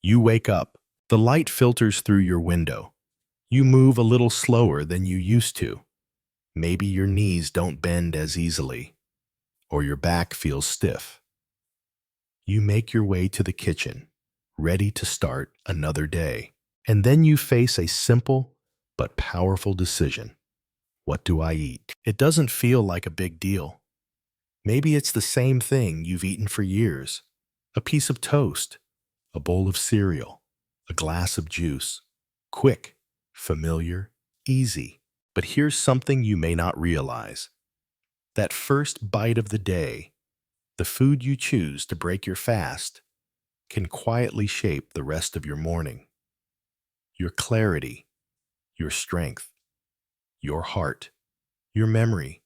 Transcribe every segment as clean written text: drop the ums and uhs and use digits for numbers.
You wake up. The light filters through your window. You move a little slower than you used to. Maybe your knees don't bend as easily, or your back feels stiff. You make your way to the kitchen, ready to start another day. And then you face a simple but powerful decision. What do I eat? It doesn't feel like a big deal. Maybe it's the same thing you've eaten for years. A piece of toast, a bowl of cereal, a glass of juice. Quick, familiar, easy. But here's something you may not realize. That first bite of the day, the food you choose to break your fast, can quietly shape the rest of your morning. Your clarity, your strength, your heart, your memory,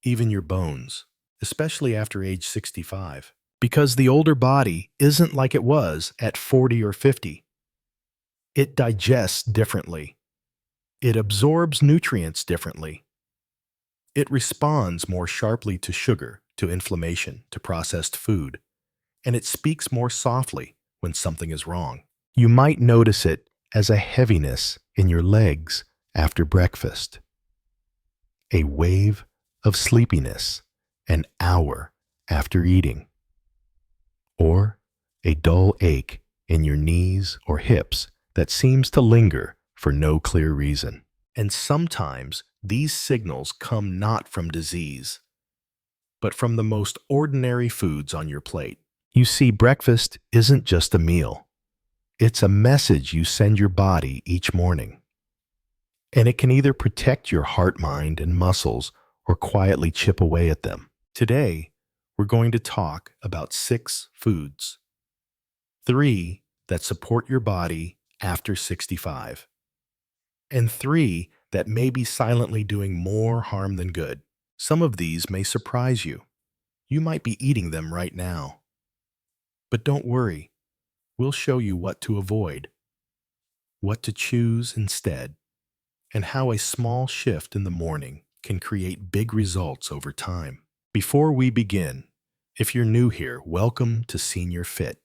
even your bones, especially after age 65. Because the older body isn't like it was at 40 or 50. It digests differently. It absorbs nutrients differently. It responds more sharply to sugar, to inflammation, to processed food. And it speaks more softly when something is wrong. You might notice it as a heaviness in your legs after breakfast, a wave of sleepiness an hour after eating, or a dull ache in your knees or hips that seems to linger for no clear reason. And sometimes these signals come not from disease, but from the most ordinary foods on your plate. You see, breakfast isn't just a meal. It's a message you send your body each morning. And it can either protect your heart, mind, and muscles or quietly chip away at them. Today, we're going to talk about 6 foods. 3 that support your body after 65. And 3 that may be silently doing more harm than good. Some of these may surprise you. You might be eating them right now. But don't worry, we'll show you what to avoid, what to choose instead, and how a small shift in the morning can create big results over time. Before we begin, if you're new here, welcome to Senior Fit,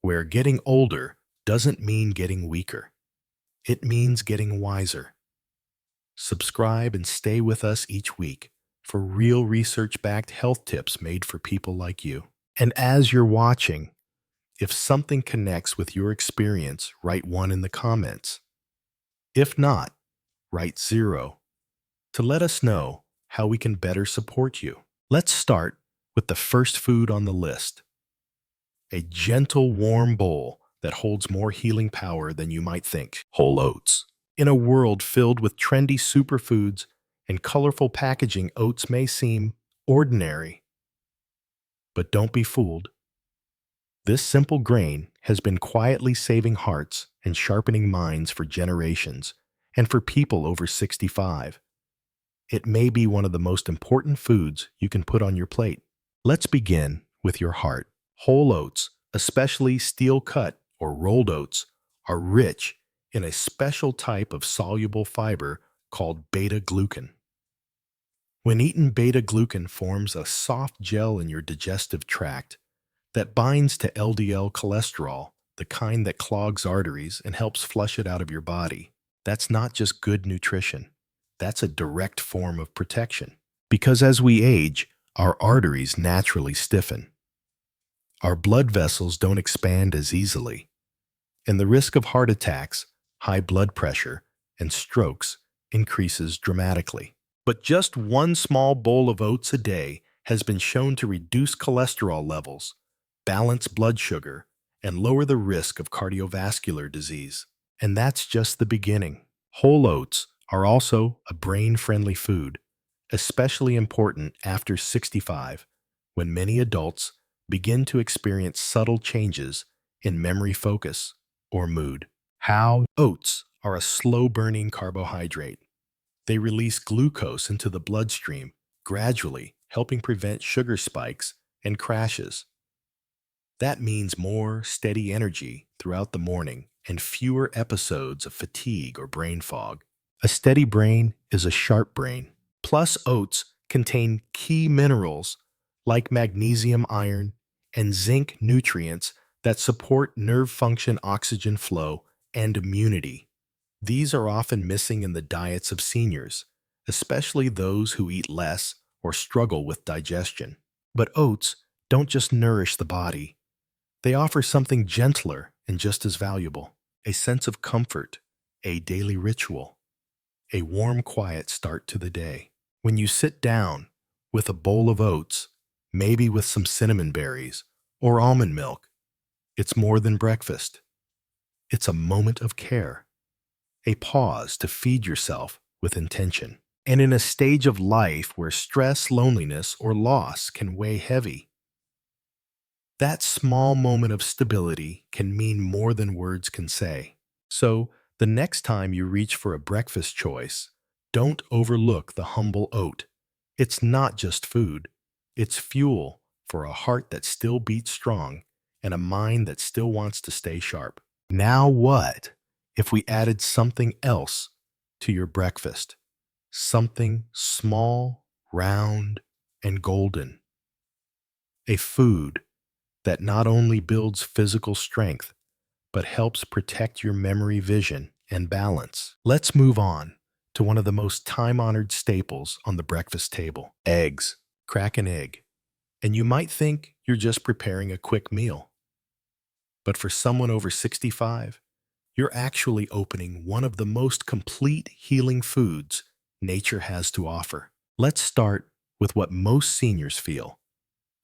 where getting older doesn't mean getting weaker. It means getting wiser. Subscribe and stay with us each week for real research-backed health tips made for people like you. And as you're watching, if something connects with your experience, write 1 in the comments. If not, write 0 to let us know how we can better support you. Let's start with the first food on the list, a gentle, warm bowl that holds more healing power than you might think: whole oats. In a world filled with trendy superfoods and colorful packaging, oats may seem ordinary. But don't be fooled. This simple grain has been quietly saving hearts and sharpening minds for generations, and for people over 65. It may be one of the most important foods you can put on your plate. Let's begin with your heart. Whole oats, especially steel-cut or rolled oats, are rich in a special type of soluble fiber called beta-glucan. When eaten, beta-glucan forms a soft gel in your digestive tract that binds to LDL cholesterol, the kind that clogs arteries and helps flush it out of your body. That's not just good nutrition. That's a direct form of protection. Because as we age, our arteries naturally stiffen. Our blood vessels don't expand as easily, and the risk of heart attacks, high blood pressure, and strokes increases dramatically. But just one small bowl of oats a day has been shown to reduce cholesterol levels, balance blood sugar, and lower the risk of cardiovascular disease. And that's just the beginning. Whole oats are also a brain-friendly food, especially important after 65, when many adults begin to experience subtle changes in memory, focus, or mood. How? Oats are a slow-burning carbohydrate. They release glucose into the bloodstream, gradually helping prevent sugar spikes and crashes. That means more steady energy throughout the morning and fewer episodes of fatigue or brain fog. A steady brain is a sharp brain. Plus, oats contain key minerals like magnesium, iron, and zinc nutrients that support nerve function, oxygen flow, and immunity. These are often missing in the diets of seniors, especially those who eat less or struggle with digestion. But oats don't just nourish the body, they offer something gentler and just as valuable: a sense of comfort, a daily ritual, a warm, quiet start to the day. When you sit down with a bowl of oats, maybe with some cinnamon berries or almond milk, it's more than breakfast. It's a moment of care, a pause to feed yourself with intention. And in a stage of life where stress, loneliness, or loss can weigh heavy, that small moment of stability can mean more than words can say. So, the next time you reach for a breakfast choice, don't overlook the humble oat. It's not just food, it's fuel for a heart that still beats strong and a mind that still wants to stay sharp. Now, what if we added something else to your breakfast? Something small, round, and golden. A food that not only builds physical strength, but helps protect your memory, vision, and balance. Let's move on to one of the most time-honored staples on the breakfast table: eggs. Crack an egg, and you might think you're just preparing a quick meal. But for someone over 65, you're actually opening one of the most complete healing foods nature has to offer. Let's start with what most seniors feel,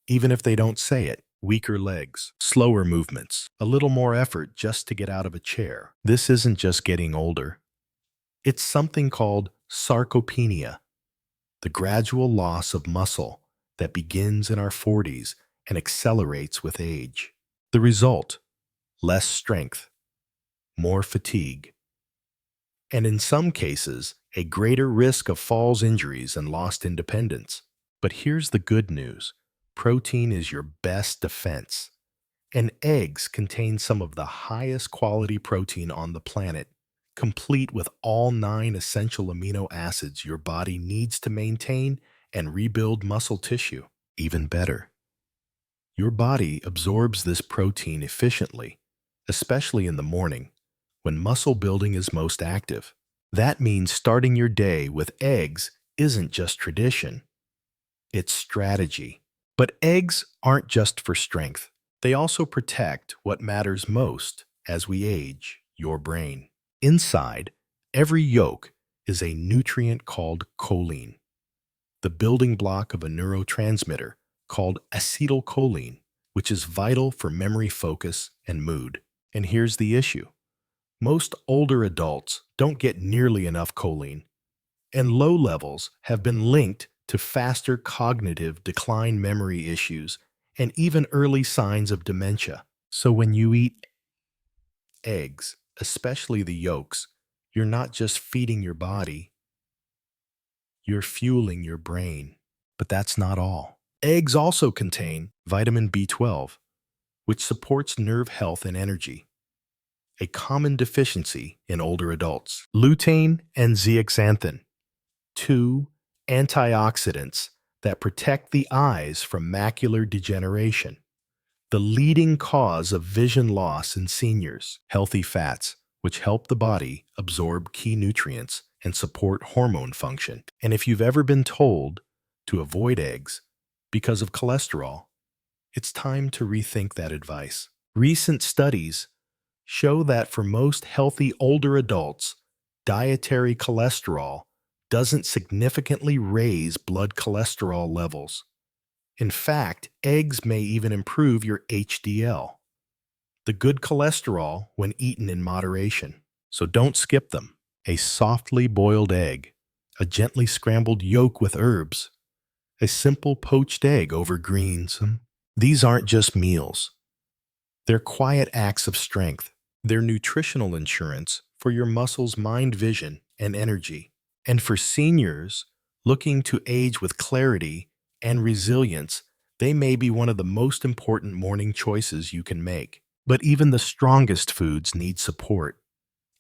even if they don't say it: weaker legs, slower movements, a little more effort just to get out of a chair. This isn't just getting older. It's something called sarcopenia, the gradual loss of muscle that begins in our 40s and accelerates with age. The result: less strength, more fatigue, and in some cases, a greater risk of falls, injuries, and lost independence. But here's the good news: protein is your best defense, and eggs contain some of the highest quality protein on the planet, complete with all 9 essential amino acids your body needs to maintain and rebuild muscle tissue. Even better, your body absorbs this protein efficiently, especially in the morning, when muscle building is most active. That means starting your day with eggs isn't just tradition, it's strategy. But eggs aren't just for strength. They also protect what matters most as we age: your brain. Inside every yolk is a nutrient called choline, the building block of a neurotransmitter called acetylcholine, which is vital for memory, focus, and mood. And here's the issue: most older adults don't get nearly enough choline, and low levels have been linked to faster cognitive decline, memory issues, and even early signs of dementia. So when you eat eggs, especially the yolks, you're not just feeding your body, you're fueling your brain. But that's not all. Eggs also contain vitamin B12, which supports nerve health and energy, a common deficiency in older adults. Lutein and zeaxanthin, 2 antioxidants that protect the eyes from macular degeneration, the leading cause of vision loss in seniors. Healthy fats, which help the body absorb key nutrients and support hormone function. And if you've ever been told to avoid eggs because of cholesterol, it's time to rethink that advice. Recent studies show that for most healthy older adults, dietary cholesterol doesn't significantly raise blood cholesterol levels. In fact, eggs may even improve your HDL, the good cholesterol, when eaten in moderation. So don't skip them. A softly boiled egg, a gently scrambled yolk with herbs, a simple poached egg over greens. These aren't just meals. They're quiet acts of strength. They're nutritional insurance for your muscles, mind, vision, and energy. And for seniors looking to age with clarity and resilience, they may be one of the most important morning choices you can make. But even the strongest foods need support.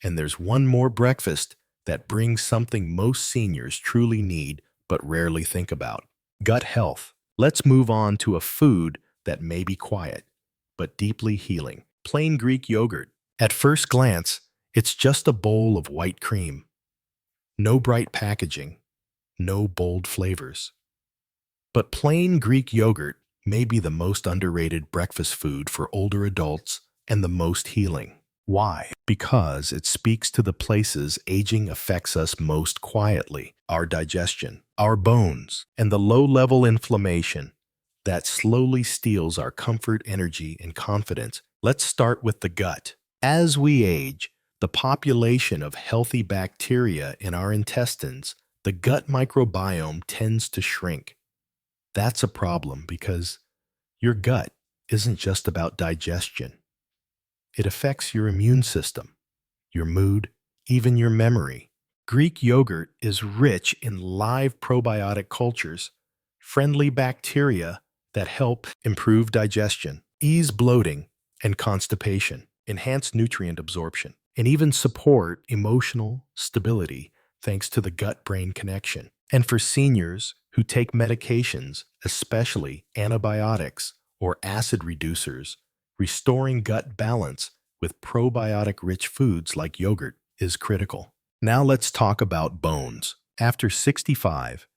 And there's one more breakfast that brings something most seniors truly need but rarely think about: gut health. Let's move on to a food that may be quiet, but deeply healing. Plain Greek yogurt. At first glance, it's just a bowl of white cream. No bright packaging, no bold flavors. But plain Greek yogurt may be the most underrated breakfast food for older adults and the most healing. Why? Because it speaks to the places aging affects us most quietly: our digestion, our bones, and the low-level inflammation that slowly steals our comfort, energy, and confidence. Let's start with the gut. As we age, the population of healthy bacteria in our intestines, the gut microbiome, tends to shrink. That's a problem because your gut isn't just about digestion. It affects your immune system, your mood, even your memory. Greek yogurt is rich in live probiotic cultures, friendly bacteria that help improve digestion, ease bloating and constipation, enhance nutrient absorption, and even support emotional stability thanks to the gut-brain connection. And for seniors who take medications, especially antibiotics or acid reducers, restoring gut balance with probiotic-rich foods like yogurt is critical. Now let's talk about bones. After 65,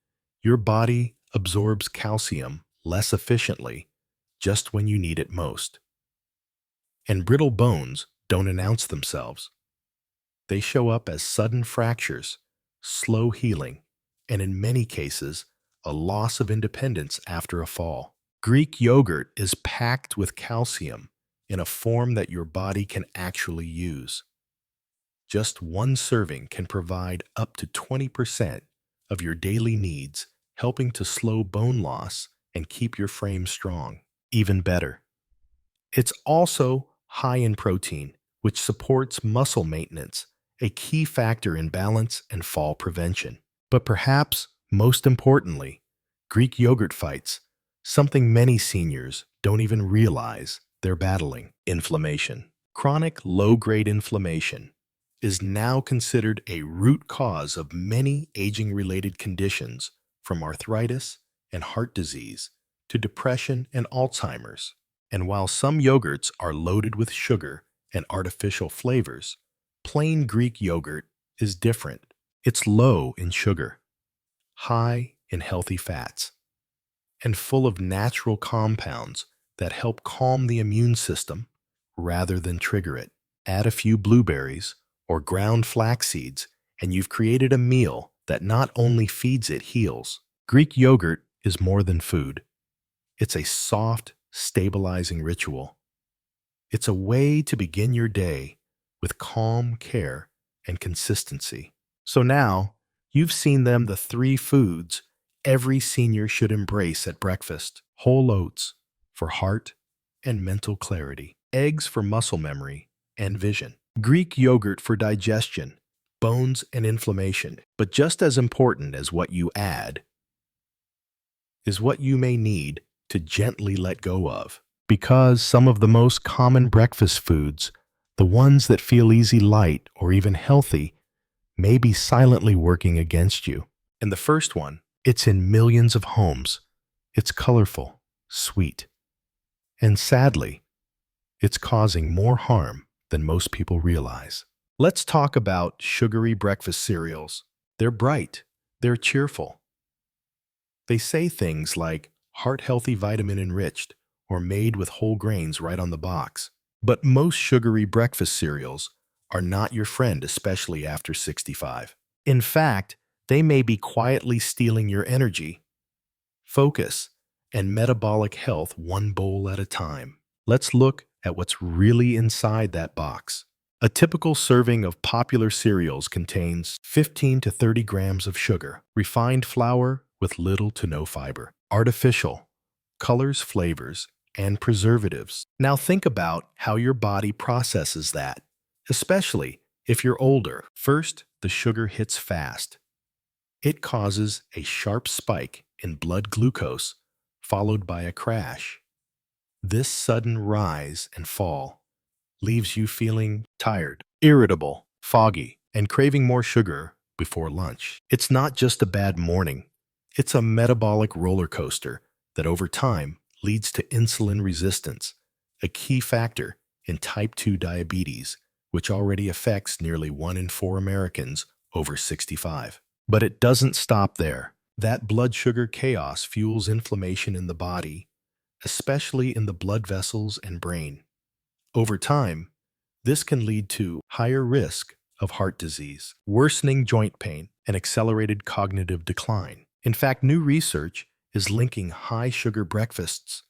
your body absorbs calcium less efficiently just when you need it most. And brittle bones don't announce themselves. They show up as sudden fractures, slow healing, and in many cases, a loss of independence after a fall. Greek yogurt is packed with calcium in a form that your body can actually use. Just one serving can provide up to 20% of your daily needs, helping to slow bone loss and keep your frame strong. Even better, it's also high in protein, which supports muscle maintenance, a key factor in balance and fall prevention. But perhaps most importantly, Greek yogurt fights something many seniors don't even realize they're battling: inflammation. Chronic low-grade inflammation is now considered a root cause of many aging-related conditions, from arthritis and heart disease to depression and Alzheimer's. And while some yogurts are loaded with sugar and artificial flavors, plain Greek yogurt is different. It's low in sugar, high in healthy fats, and full of natural compounds that help calm the immune system rather than trigger it. Add a few blueberries or ground flax seeds, and you've created a meal that not only feeds, it heals. Greek yogurt is more than food. It's a soft, stabilizing ritual. It's a way to begin your day with calm care and consistency. So now, you've seen them, the three foods every senior should embrace at breakfast: whole oats for heart and mental clarity, eggs for muscle memory and vision, Greek yogurt for digestion, bones, and inflammation. But just as important as what you add is what you may need to gently let go of. Because some of the most common breakfast foods, the ones that feel easy, light, or even healthy, may be silently working against you. And the first one, it's in millions of homes. It's colorful, sweet, and sadly, it's causing more harm than most people realize. Let's talk about sugary breakfast cereals. They're bright, they're cheerful. They say things like heart-healthy, vitamin-enriched, or made with whole grains right on the box. But most sugary breakfast cereals are not your friend, especially after 65. In fact, they may be quietly stealing your energy, focus, and metabolic health one bowl at a time. Let's look at what's really inside that box. A typical serving of popular cereals contains 15 to 30 grams of sugar, refined flour with little to no fiber, artificial colors, flavors, and preservatives. Now think about how your body processes that, especially if you're older. First, the sugar hits fast. It causes a sharp spike in blood glucose, followed by a crash. This sudden rise and fall leaves you feeling tired, irritable, foggy, and craving more sugar before lunch. It's not just a bad morning. It's a metabolic roller coaster that over time leads to insulin resistance, a key factor in type 2 diabetes, which already affects nearly 1 in 4 Americans over 65. But it doesn't stop there. That blood sugar chaos fuels inflammation in the body, especially in the blood vessels and brain. Over time, this can lead to higher risk of heart disease, worsening joint pain, and accelerated cognitive decline. In fact, new research is linking high sugar breakfasts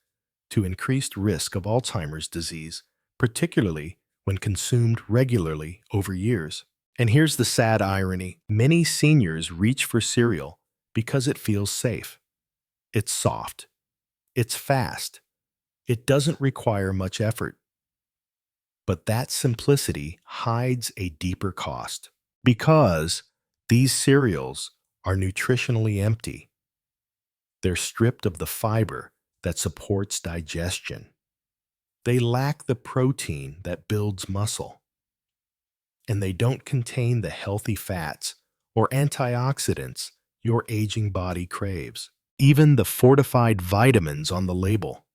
to increased risk of Alzheimer's disease, particularly when consumed regularly over years. And here's the sad irony. Many seniors reach for cereal because it feels safe. It's soft. It's fast. It doesn't require much effort. But that simplicity hides a deeper cost because these cereals are nutritionally empty. They're stripped of the fiber that supports digestion. They lack the protein that builds muscle. And they don't contain the healthy fats or antioxidants your aging body craves. Even the fortified vitamins on the label,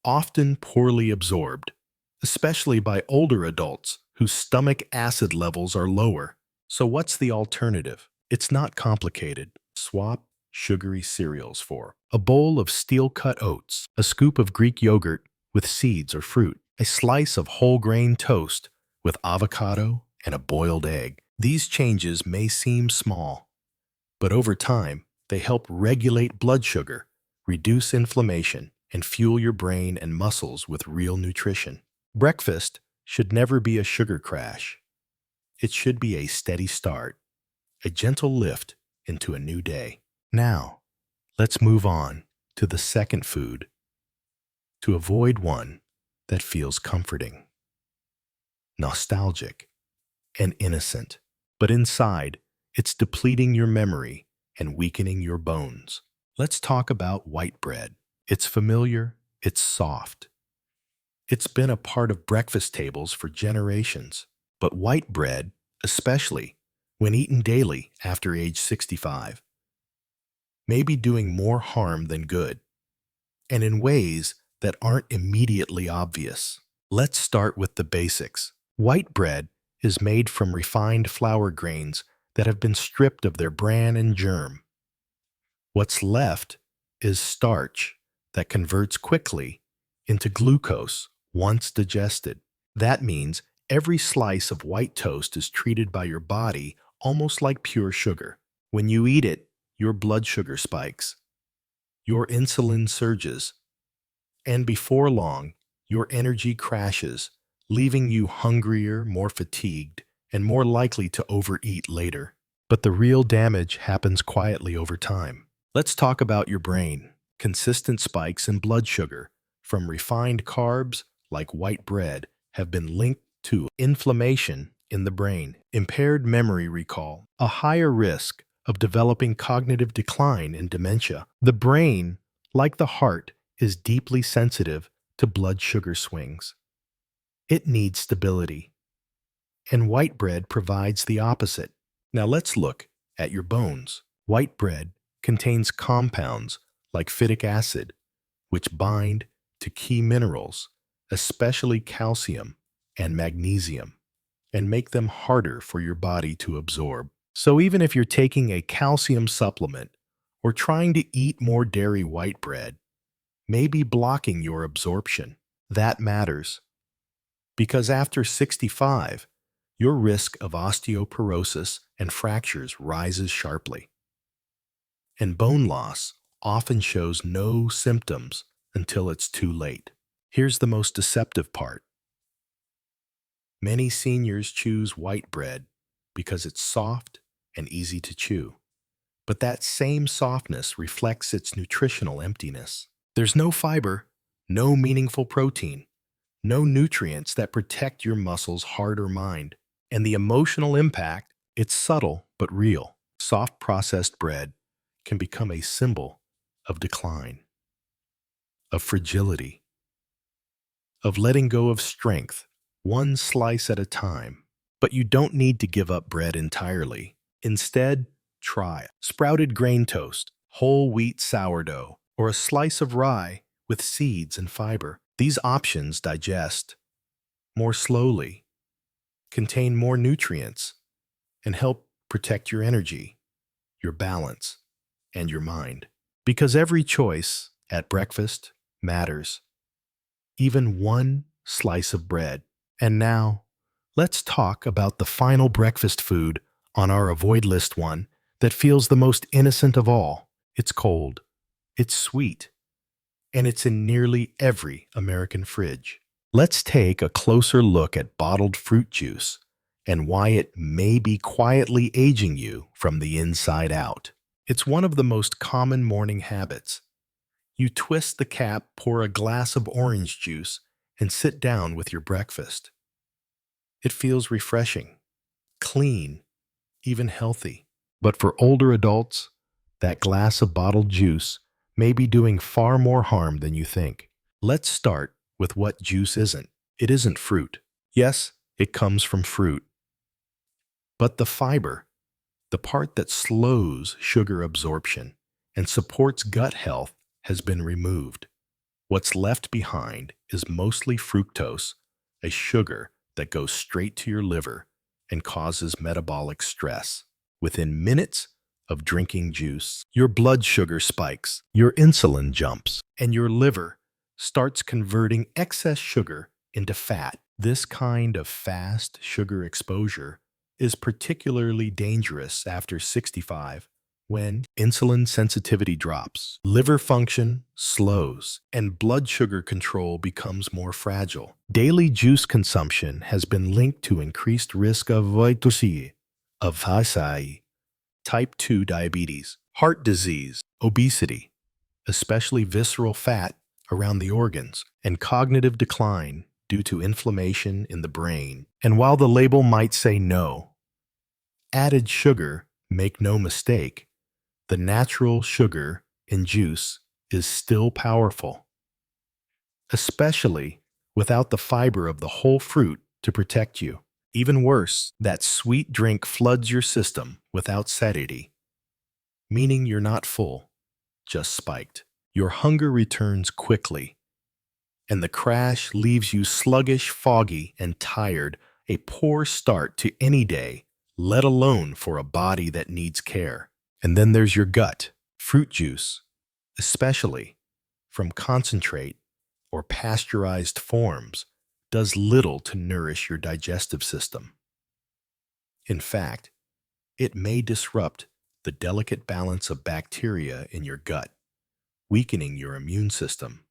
often poorly absorbed, especially by older adults whose stomach acid levels are lower. So what's the alternative? It's not complicated. Swap sugary cereals for a bowl of steel-cut oats, a scoop of Greek yogurt with seeds or fruit, a slice of whole grain toast with avocado and a boiled egg. These changes may seem small, but over time, they help regulate blood sugar, reduce inflammation, and fuel your brain and muscles with real nutrition. Breakfast should never be a sugar crash. It should be a steady start, a gentle lift into a new day. Now, let's move on to the second food, to avoid one that feels comforting, nostalgic, and innocent. But inside, it's depleting your memory and weakening your bones. Let's talk about white bread. It's familiar, it's soft. It's been a part of breakfast tables for generations. But white bread, especially when eaten daily after age 65, may be doing more harm than good, and in ways that aren't immediately obvious. Let's start with the basics. White bread is made from refined flour grains that have been stripped of their bran and germ. What's left is starch that converts quickly into glucose once digested. That means every slice of white toast is treated by your body almost like pure sugar. When you eat it, your blood sugar spikes, your insulin surges, and before long, your energy crashes, leaving you hungrier, more fatigued, and more likely to overeat later. But the real damage happens quietly over time. Let's talk about your brain. Consistent spikes in blood sugar from refined carbs like white bread have been linked to inflammation in the brain, impaired memory recall, a higher risk of developing cognitive decline and dementia. The brain, like the heart, is deeply sensitive to blood sugar swings. It needs stability, and white bread provides the opposite. Now let's look at your bones. White bread contains compounds like phytic acid, which bind to key minerals, especially calcium and magnesium, and make them harder for your body to absorb. So even if you're taking a calcium supplement or trying to eat more dairy, white bread may be blocking your absorption. That matters, because after 65, your risk of osteoporosis and fractures rises sharply. And bone loss often shows no symptoms until it's too late. Here's the most deceptive part. Many seniors choose white bread because it's soft and easy to chew. But that same softness reflects its nutritional emptiness. There's no fiber, no meaningful protein, no nutrients that protect your muscles, heart, or mind. And the emotional impact, it's subtle but real. Soft processed bread can become a symbol of decline, of fragility, of letting go of strength, one slice at a time. But you don't need to give up bread entirely. Instead, try sprouted grain toast, whole wheat sourdough, or a slice of rye with seeds and fiber. These options digest more slowly, contain more nutrients, and help protect your energy, your balance, and your mind. Because every choice at breakfast matters, even one slice of bread. And now, let's talk about the final breakfast food on our avoid list, one that feels the most innocent of all. It's cold, it's sweet, and it's in nearly every American fridge. Let's take a closer look at bottled fruit juice and why it may be quietly aging you from the inside out. It's one of the most common morning habits. You twist the cap, pour a glass of orange juice, and sit down with your breakfast. It feels refreshing, clean, even healthy. But for older adults, that glass of bottled juice may be doing far more harm than you think. Let's start with what juice isn't. It isn't fruit. Yes, it comes from fruit. But the fiber, the part that slows sugar absorption and supports gut health, has been removed. What's left behind is mostly fructose, a sugar that goes straight to your liver and causes metabolic stress. Within minutes of drinking juice, your blood sugar spikes, your insulin jumps, and your liver starts converting excess sugar into fat. This kind of fast sugar exposure is particularly dangerous after 65, when insulin sensitivity drops, liver function slows, and blood sugar control becomes more fragile. Daily juice consumption has been linked to increased risk of VSI, type 2 diabetes, heart disease, obesity, especially visceral fat around the organs, and cognitive decline due to inflammation in the brain. And while the label might say no, added sugar, make no mistake, the natural sugar in juice is still powerful, especially without the fiber of the whole fruit to protect you. Even worse, that sweet drink floods your system without satiety, meaning you're not full, just spiked. Your hunger returns quickly, and the crash leaves you sluggish, foggy, and tired, a poor start to any day, let alone for a body that needs care. And then there's your gut. Fruit juice, especially from concentrate or pasteurized forms, does little to nourish your digestive system. In fact, it may disrupt the delicate balance of bacteria in your gut, weakening your immune system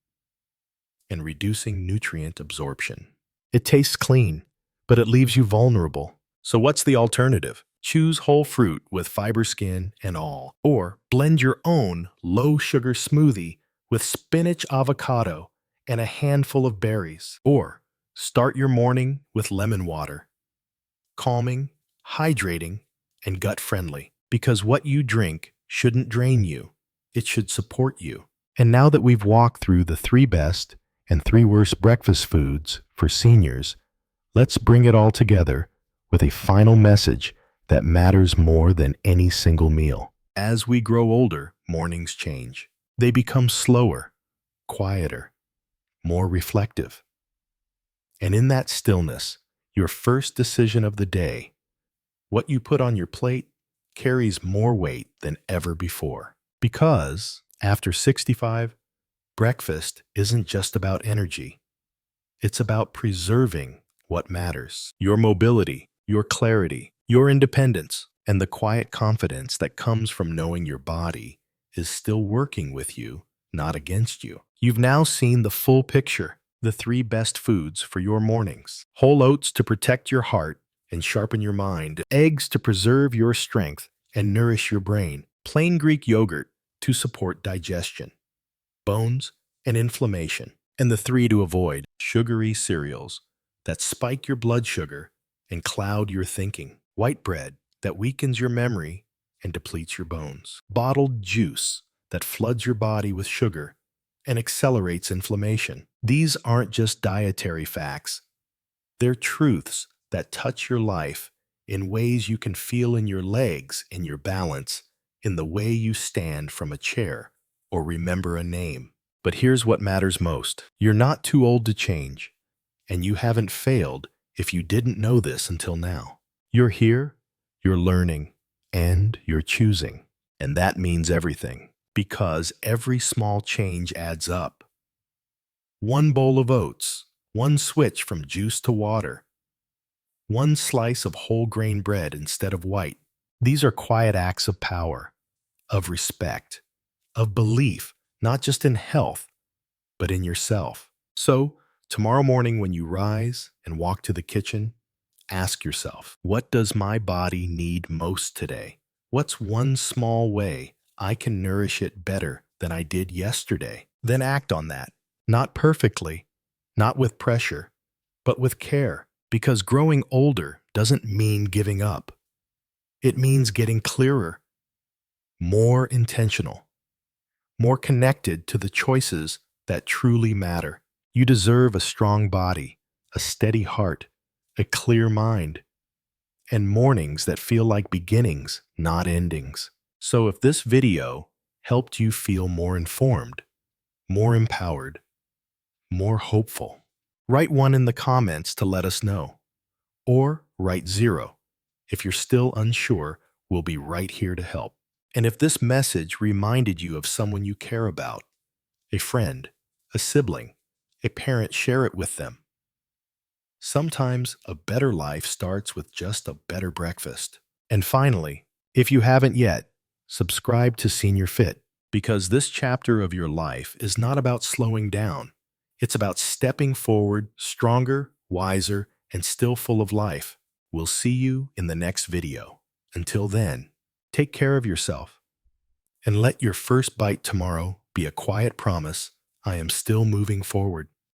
and reducing nutrient absorption. It tastes clean, but it leaves you vulnerable. So what's the alternative? Choose whole fruit with fiber, skin, and all. Or blend your own low-sugar smoothie with spinach, avocado, and a handful of berries. Or start your morning with lemon water. Calming, hydrating, and gut-friendly. Because what you drink shouldn't drain you. It should support you. And now that we've walked through the 3 best and 3 worst breakfast foods for seniors, let's bring it all together with a final message that matters more than any single meal. As we grow older, mornings change. They become slower, quieter, more reflective. And in that stillness, your first decision of the day, what you put on your plate, carries more weight than ever before. Because after 65, breakfast isn't just about energy. It's about preserving what matters: your mobility, your clarity, your independence, and the quiet confidence that comes from knowing your body is still working with you, not against you. You've now seen the full picture, the 3 best foods for your mornings: whole oats to protect your heart and sharpen your mind, eggs to preserve your strength and nourish your brain, plain Greek yogurt to support digestion, bones, and inflammation, and the 3 to avoid: sugary cereals that spike your blood sugar and cloud your thinking, white bread that weakens your memory and depletes your bones, bottled juice that floods your body with sugar and accelerates inflammation. These aren't just dietary facts. They're truths that touch your life in ways you can feel in your legs, in your balance, in the way you stand from a chair or remember a name. But here's what matters most. You're not too old to change, and you haven't failed if you didn't know this until now. You're here, you're learning, and you're choosing. And that means everything, because every small change adds up. One bowl of oats, one switch from juice to water, one slice of whole grain bread instead of white. These are quiet acts of power, of respect, of belief, not just in health, but in yourself. So, tomorrow morning when you rise and walk to the kitchen, ask yourself, what does my body need most today? What's one small way I can nourish it better than I did yesterday? Then act on that. Not perfectly, not with pressure, but with care. Because growing older doesn't mean giving up. It means getting clearer, more intentional, more connected to the choices that truly matter. You deserve a strong body, a steady heart, a clear mind, and mornings that feel like beginnings, not endings. So if this video helped you feel more informed, more empowered, more hopeful, write 1 in the comments to let us know. Or write 0. If you're still unsure, we'll be right here to help. And if this message reminded you of someone you care about, a friend, a sibling, a parent, share it with them. Sometimes a better life starts with just a better breakfast. And finally, if you haven't yet, subscribe to Senior Fit, because this chapter of your life is not about slowing down. It's about stepping forward, stronger, wiser, and still full of life. We'll see you in the next video. Until then, take care of yourself. And let your first bite tomorrow be a quiet promise I am still moving forward.